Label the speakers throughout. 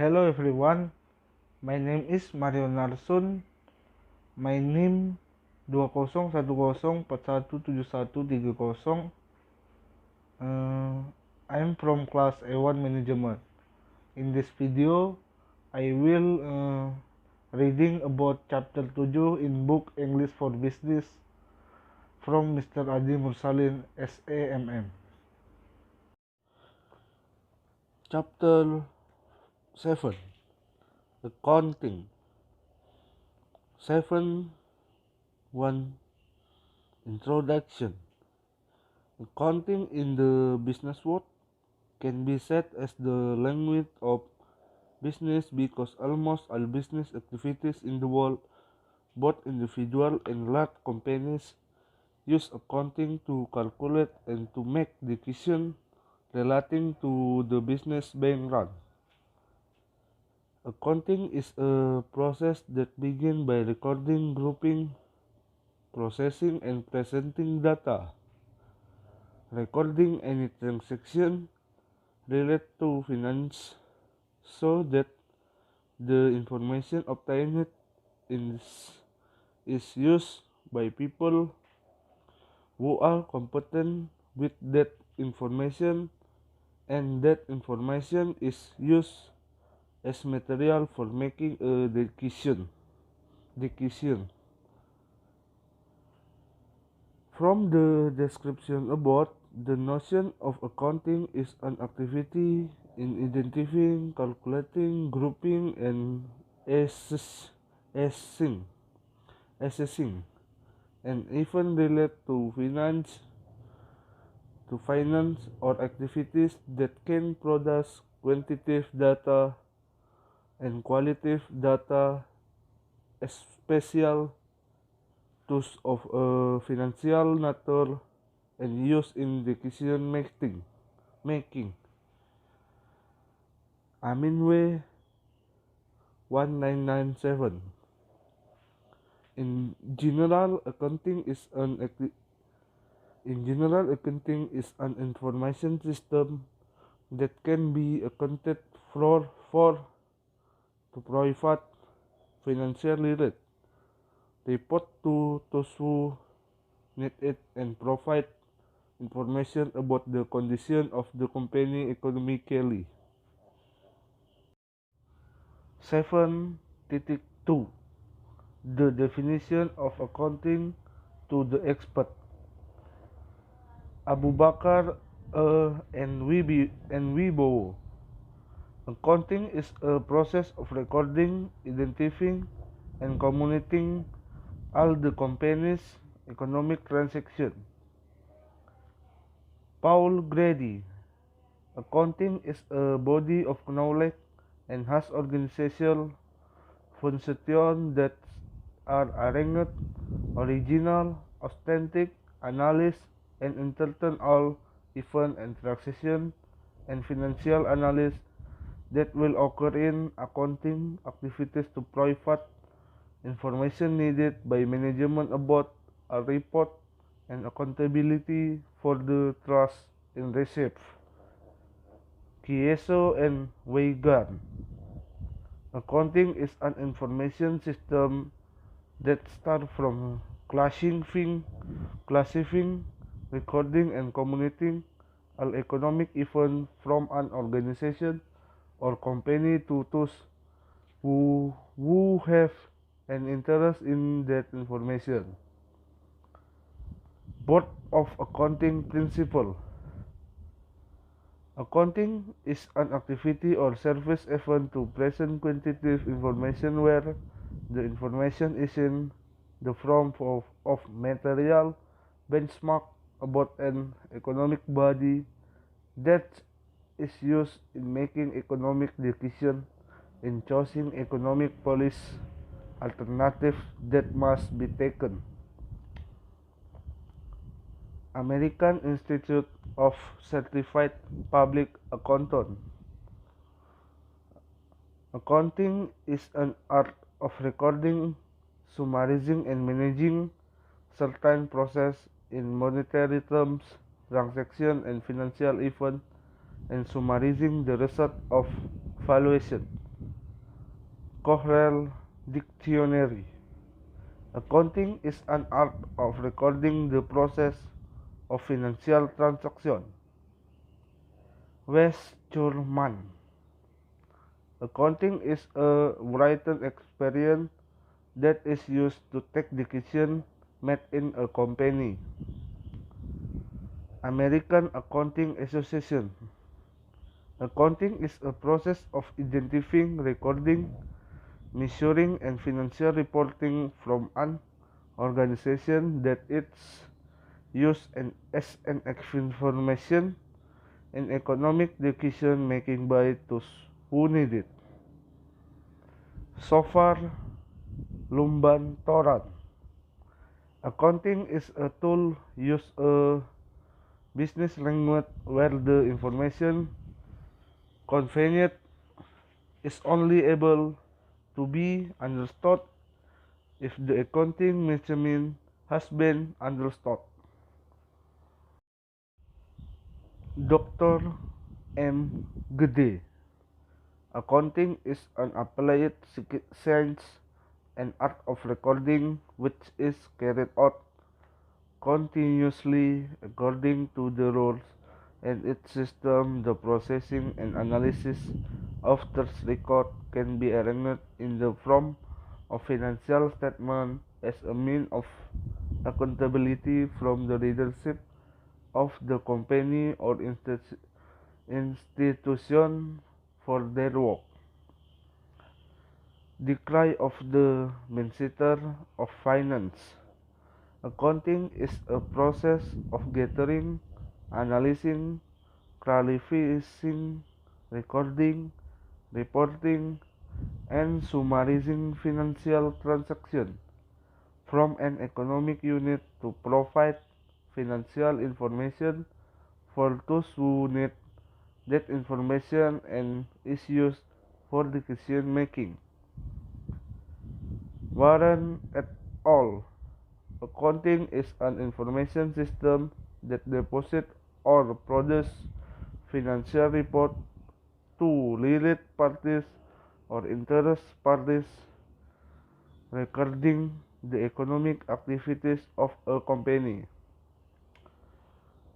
Speaker 1: Hello everyone, my name is Mario Narsun. My name 2010417130. I'm from class A1 Management. In this video, I will reading about chapter 7 in book English for Business from Mr. Adi Mursalin SAMM. Chapter 7, Accounting. 7.1 Introduction. Accounting in the business world can be said as the language of business because almost all business activities in the world, both individual and large companies, use accounting to calculate and to make decisions relating to the business being run. Accounting is a process that begins by recording, grouping, processing, and presenting data. Recording any transaction related to finance so that the information obtained is used by people who are competent with that information, and that information is used as material for making a decision. From the description above, the notion of accounting is an activity in identifying, calculating, grouping, and assessing, and even relate to finance or activities that can produce quantitative data and qualitative data, especially those of a financial nature and used in decision making. Aminway 1997. In general, accounting is an information system that can be accounted for to provide financial report to those who need it and provide information about the condition of the company economically. 7.2 The definition of accounting to the expert. Abu Bakar and Wibowo. Accounting is a process of recording, identifying, and communicating all the company's economic transactions. Paul Grady. Accounting is a body of knowledge and has organizational functions that are arranged, original, authentic, analysis, and entertain all event and transaction and financial analysis that will occur in accounting activities to provide information needed by management about a report and accountability for the trust in receipt. Kieso and Weigan. Accounting is an information system that starts from classifying, recording, and communicating all economic events from an organization or company to those who have an interest in that information. Board of accounting principle. Accounting is an activity or service event to present quantitative information where the information is in the form of material benchmark about an economic body that is used in making economic decisions, in choosing economic policy alternatives that must be taken. American Institute of Certified Public Accountant. Accounting is an art of recording, summarizing, and managing certain process in monetary terms, transaction and financial events, and summarizing the result of valuation. Corel Dictionary. Accounting is an art of recording the process of financial transaction. Westerman. Accounting is a written experience that is used to take decisions made in a company. American Accounting Association. Accounting is a process of identifying, recording, measuring, and financial reporting from an organization that it's used as an information in economic decision making by those who need it. So far, Lumban Toran. Accounting is a tool used a business language where the information conveyed is only able to be understood if the accounting measurement has been understood. Dr. M. Gede. Accounting is an applied science and art of recording which is carried out continuously according to the rules and its system. The processing and analysis of such record can be arranged in the form of financial statement as a means of accountability from the leadership of the company or institution for their work. The cry of the Minister of Finance. Accounting is a process of gathering, analyzing, clarifying, recording, reporting, and summarizing financial transactions from an economic unit to provide financial information for those who need that information and is used for decision making. Warren et al. Accounting is an information system that deposits or produces financial report to related parties or interest parties recording the economic activities of a company.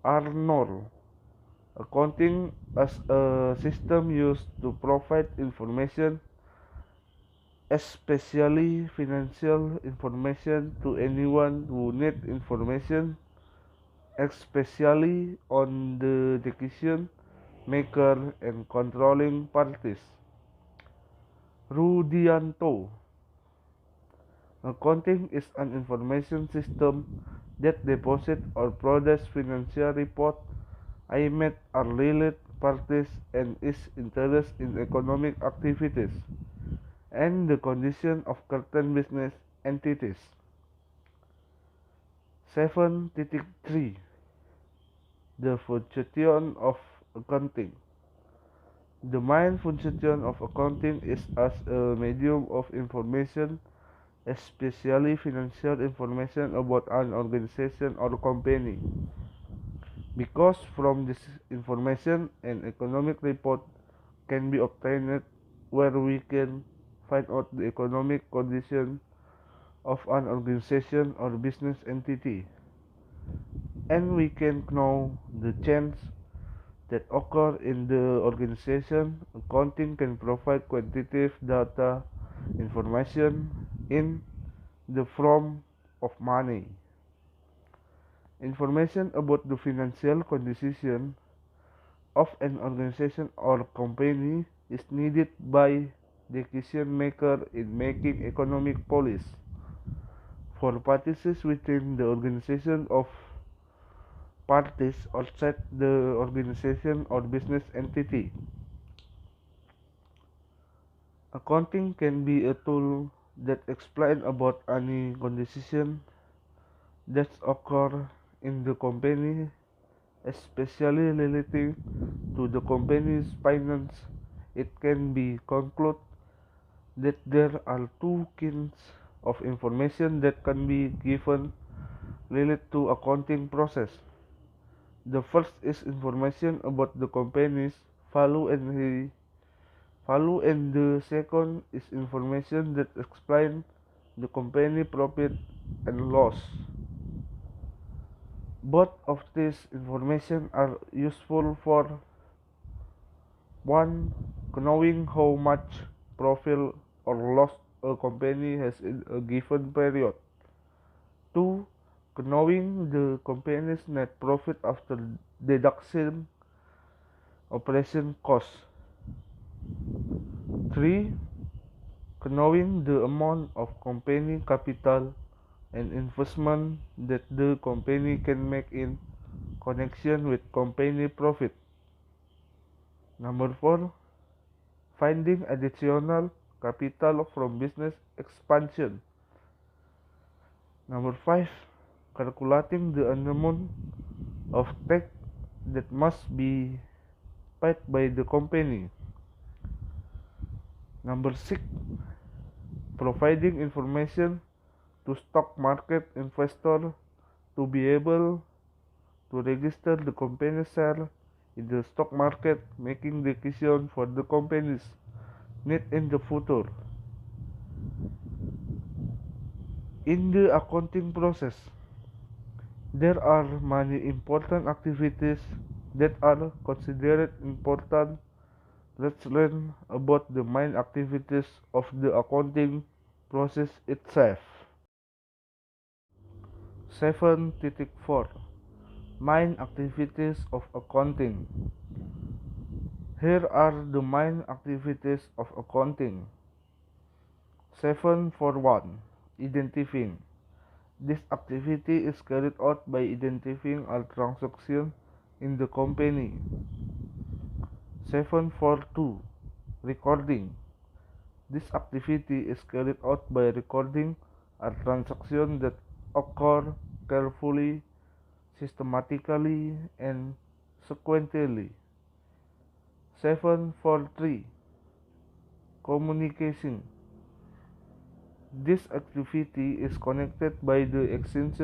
Speaker 1: Arnold. Accounting as a system used to provide information, especially financial information, to anyone who needs information, especially on the decision maker and controlling parties. Rudianto. Accounting is an information system that deposits or produces financial report aimed at related parties and is interested in economic activities and the condition of certain business entities. 7.3 The function of accounting. The main function of accounting is as a medium of information, especially financial information about an organization or company. Because from this information, an economic report can be obtained where we can find out the economic condition of an organization or business entity, and we can know the change that occur in the organization. Accounting can provide quantitative data information in the form of money. Information about the financial condition of an organization or company is needed by decision maker in making economic policy for parties within the organization of parties outside the organization or business entity. Accounting can be a tool that explains about any condition that occur in the company, especially relating to the company's finance. It can be concluded that there are two kinds of information that can be given related to accounting process. The first is information about the company's value and Value and the second is information that explains the company profit and loss. Both of these information are useful for one, knowing how much profit or loss a company has in a given period. Two, knowing the company's net profit after deduction operation costs. Three, knowing the amount of company capital and investment that the company can make in connection with company profit. Number 4, finding additional capital from business expansion. Number 5, calculating the amount of tax that must be paid by the company. Number 6, providing information to stock market investor to be able to register the company's share in the stock market, making decisions for the company's need in the future. In the accounting process, there are many important activities that are considered important. Let's learn about the main activities of the accounting process itself. 7.4 Main activities of accounting. Here are the main activities of accounting. 7.1 Identifying. This activity is carried out by identifying all transactions in the company. 7.42 Recording. This activity is carried out by recording all transactions that occur carefully, systematically, and sequentially. 7.43 Communication. This activity is connected by the exchange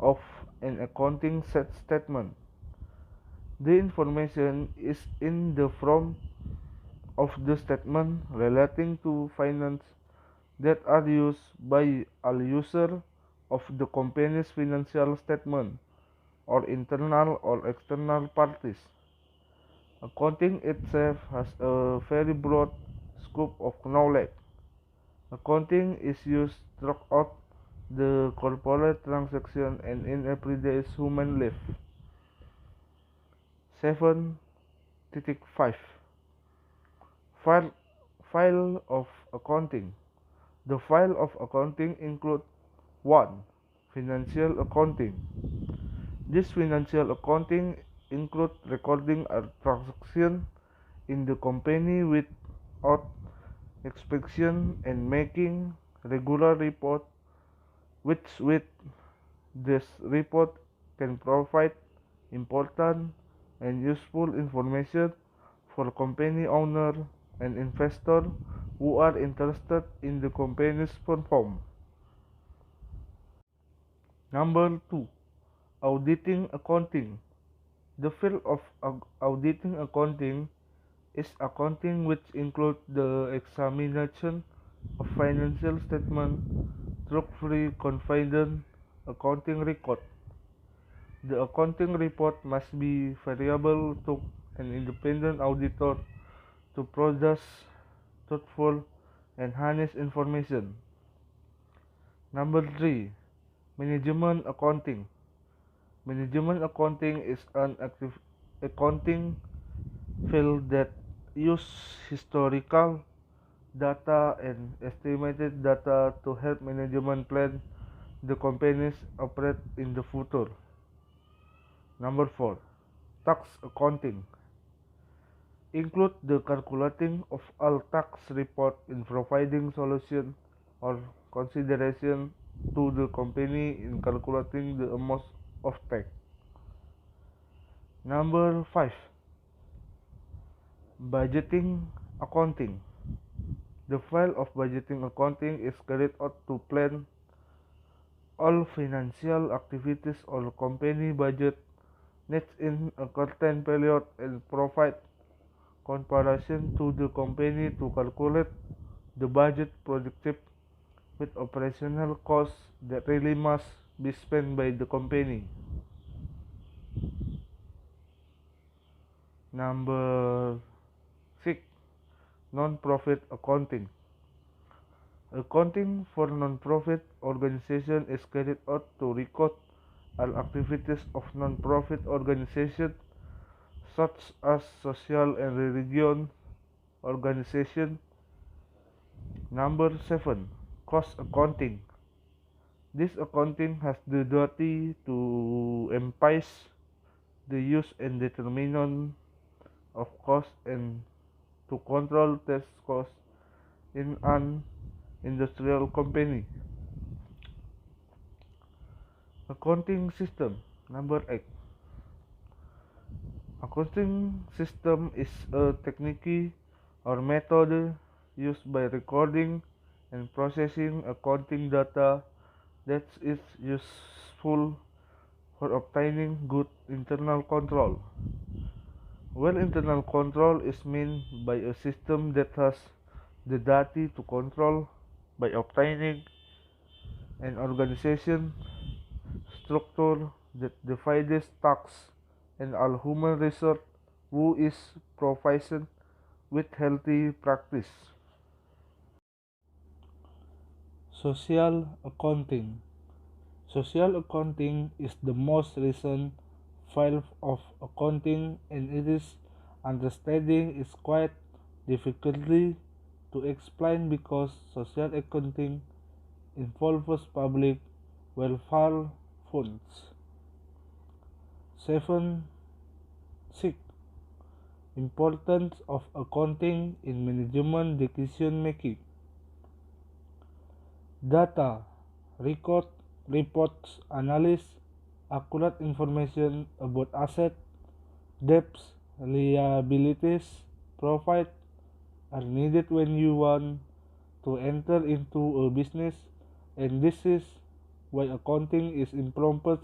Speaker 1: of an accounting set statement. The information is in the form of the statement relating to finance that are used by all users of the company's financial statement, or internal or external parties. Accounting itself has a very broad scope of knowledge. Accounting is used throughout the corporate transaction and in everyday human life. 7.5 File of accounting. The file of accounting include 1. Financial accounting. This financial accounting include recording a transaction in the company without inspection and making regular report, which with this report can provide important and useful information for company owner and investor who are interested in the company's performance. Number 2. Auditing accounting. The field of auditing accounting is accounting which includes the examination of financial statements, truthfully confident accounting record. The accounting report must be variable to an independent auditor to produce truthful and honest information. Number 3. Management accounting. Management accounting is an accounting field that uses historical data and estimated data to help management plan the companies operate in the future. Number 4. Tax accounting include the calculating of all tax report in providing solution or consideration to the company in calculating the amount of tax. Number 5. Budgeting accounting. The file of budgeting accounting is carried out to plan all financial activities or company budget needs in a certain period and provide comparison to the company to calculate the budget projected with operational costs that really must be spent by the company. Number 6. Non-profit accounting. Accounting for non-profit organization is carried out to record all activities of non-profit organizations such as social and religion organization. Number 7. Cost accounting. This accounting has the duty to emphasize the use and determination of cost and to control test costs in an industrial company. Accounting system. Number 8. Accounting system is a technique or method used by recording and processing accounting data that is useful for obtaining good internal control. Well, internal control is meant by a system that has the duty to control by obtaining an organization structure that divides tasks and all human resource who is proficient with healthy practice. Social accounting. Social accounting is the most recent field of accounting, and its understanding is quite difficultly to explain because social accounting involves public welfare funds. 7. 6. Importance of accounting in management decision making. Data, record, reports, analysis, accurate information about assets, debts, liabilities, profit are needed when you want to enter into a business, and this is why accounting is important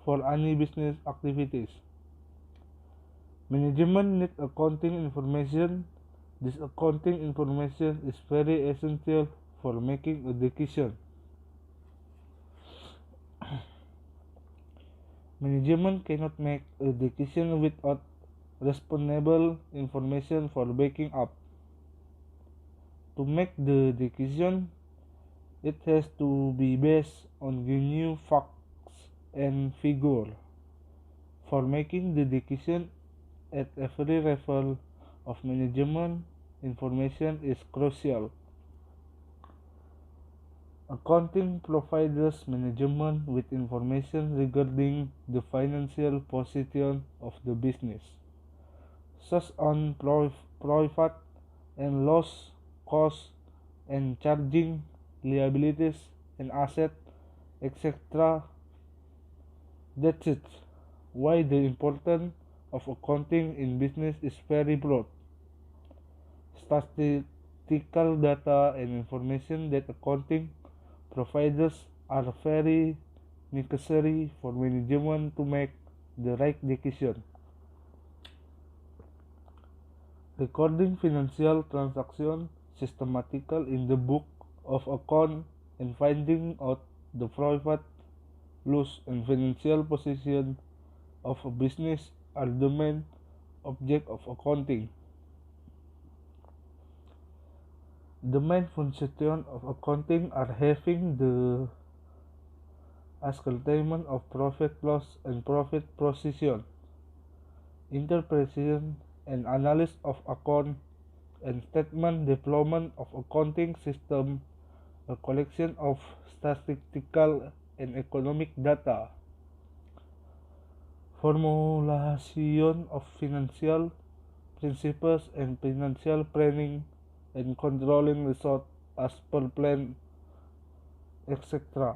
Speaker 1: for any business activities. Management needs accounting information. This accounting information is very essential for making a decision. Management cannot make a decision without responsible information for backing up. To make the decision, it has to be based on genuine facts and figures. For making the decision at every level of management, information is crucial. Accounting provides management with information regarding the financial position of the business, such as profit and loss, costs and charging, liabilities and assets, etc. That's it. Why the importance of accounting in business is very broad. Statistical data and information that accounting providers are very necessary for management to make the right decision. Recording financial transactions systematically in the book of account and finding out the profit, loss, and financial position of a business are the main object of accounting. The main function of accounting are having the ascertainment of profit, loss, and profit position, interpretation and analysis of account and statement, development of accounting system, a collection of statistical and economic data, formulation of financial principles and financial planning, and controlling results as per plan, etc.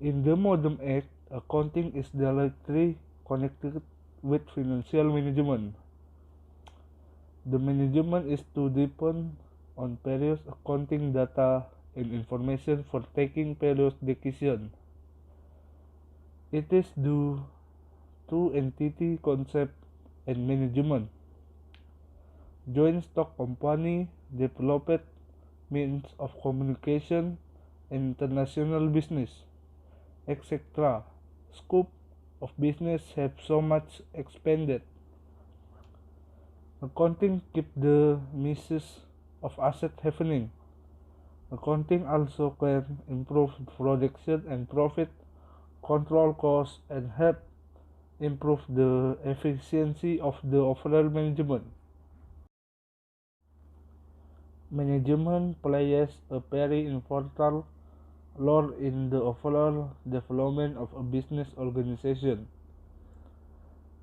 Speaker 1: In the modern age, accounting is directly connected with financial management. The management is to depend on various accounting data and information for taking various decisions. It is due to entity concept and management. Joint stock company developed means of communication, international business, etc. Scope of business have so much expanded. Accounting keep the misses of asset happening. Accounting also can improve production and profit, control costs, and help improve the efficiency of the overall management. Management plays a very important role in the overall development of a business organization.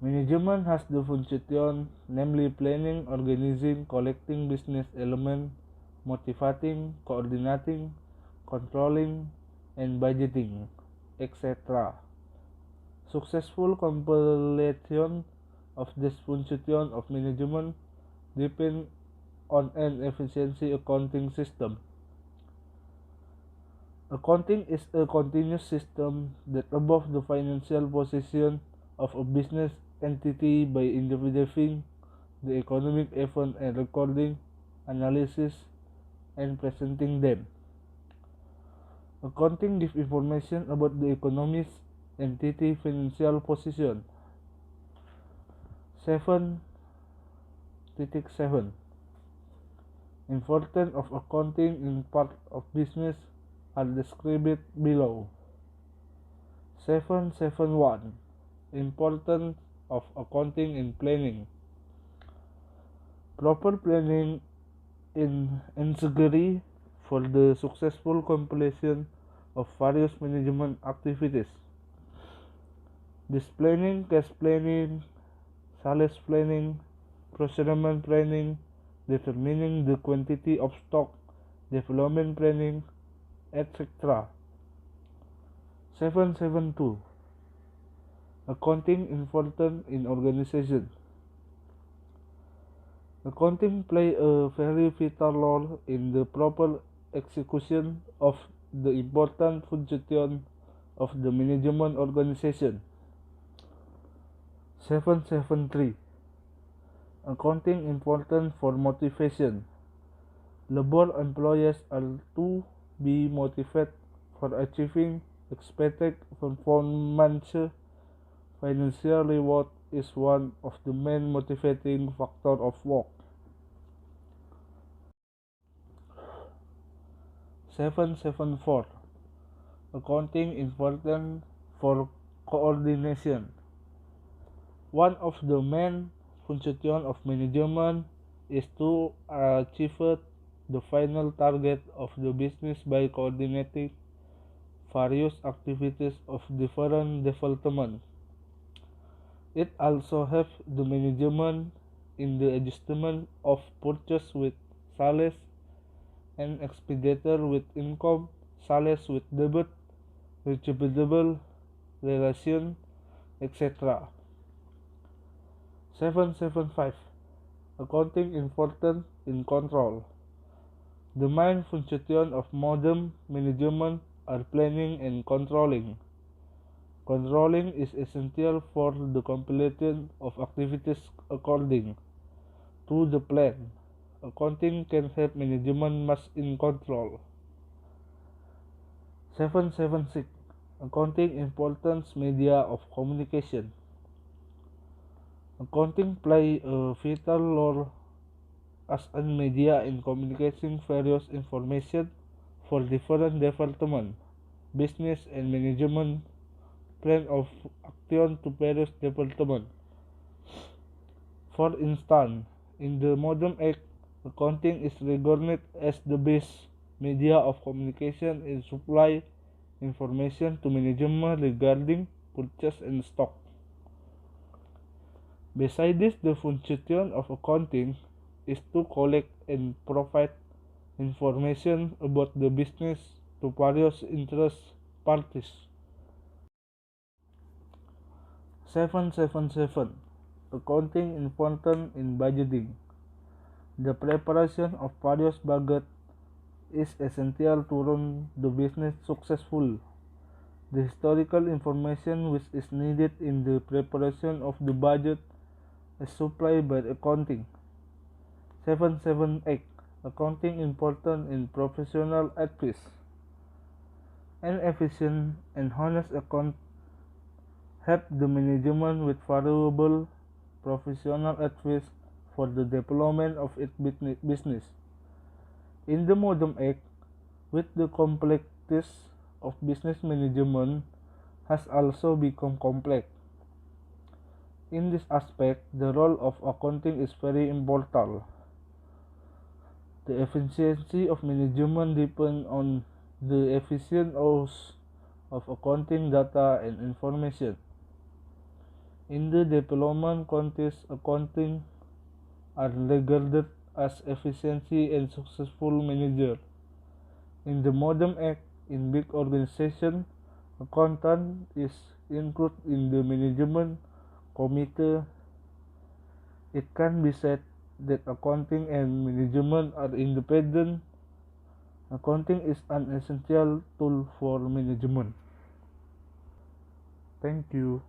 Speaker 1: Management has the function, namely planning, organizing, collecting business elements, motivating, coordinating, controlling, and budgeting, etc. Successful completion of this function of management depends on an efficiency accounting system. Accounting is a continuous system that above the financial position of a business entity by individuating the economic event and recording, analysis, and presenting them. Accounting gives information about the economy's entity financial position. 7.7 Importance of accounting in part of business are described below. 7.7.1 Importance of accounting in planning. Proper planning is necessary for the successful completion of various management activities. This planning, cash planning, sales planning, procurement planning, determining the quantity of stock, development planning, etc. 7.7.2 Accounting important in organization. Accounting play a very vital role in the proper execution of the important function of the management organization. 7.7.3 Accounting important for motivation. Labor employees are to be motivated for achieving expected performance. Financial reward is one of the main motivating factors of work. 7.7.4 Accounting important for coordination. One of the main functions of management is to achieve the final target of the business by coordinating various activities of different departments. It also helps the management in the adjustment of purchase with sales and expenditure with income, sales with debit, receivable, relation, etc. 7.7.5 Accounting important in control. The main function of modern management are planning and controlling. Controlling is essential for the completion of activities according to the plan. Accounting can help management much in control. 7.7.6 Accounting importance media of communication. Accounting play a vital role as a media in communicating various information for different departments, business and management plan of action to various departments. For instance, in the modern age, accounting is regarded as the best media of communication and supply information to management regarding purchase and stock. Besides, the function of accounting is to collect and provide information about the business to various interest parties. 7.7.7 Accounting important in budgeting. The preparation of various budget is essential to run the business successfully. The historical information which is needed in the preparation of the budget is supplied by accounting. 778. Accounting important in professional advice. An efficient and honest account help the management with valuable professional advice for the development of its business. In the modern age, with the complexities of business management has also become complex. In this aspect, the role of accounting is very important. The efficiency of management depends on the efficient use of accounting data and information. In the development context, accounting are regarded as efficiency and successful manager. In the modern age, in big organization, accountant is included in the management committee. It can be said that accounting and management are independent. Accounting is an essential tool for management. Thank you.